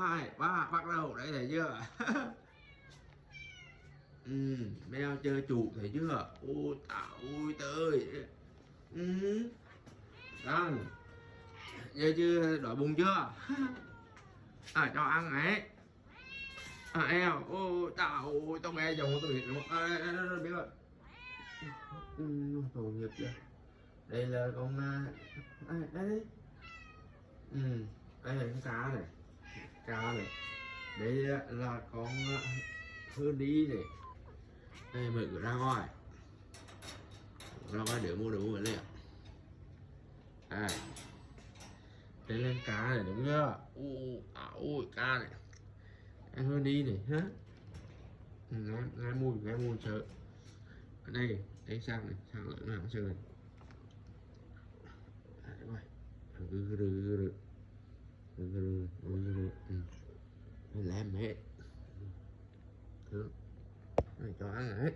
2 3 bắt đầu đấy, thấy chưa? Mèo chơi chủ thấy chưa? Ôi tao ôi tơi. Đang giờ chưa đói bụng chưa? Cho ăn ấy. Eo ôi tao nghe chồng tao biết đúng không? Biết rồi. Tội nghiệp chưa? Đây là con đây. Đây là con cá này. Đây là con hơn đi này. Đây mở cửa ra ngoài để mua đồ uống lên. Đây lên cá này đúng chưa? Ôi cá này em hơn đi này hả? Ngay mùi sợ. Ở đây sang lưỡng nào sơn này. Đúng rồi. Lem hết thứ này cho ăn hết.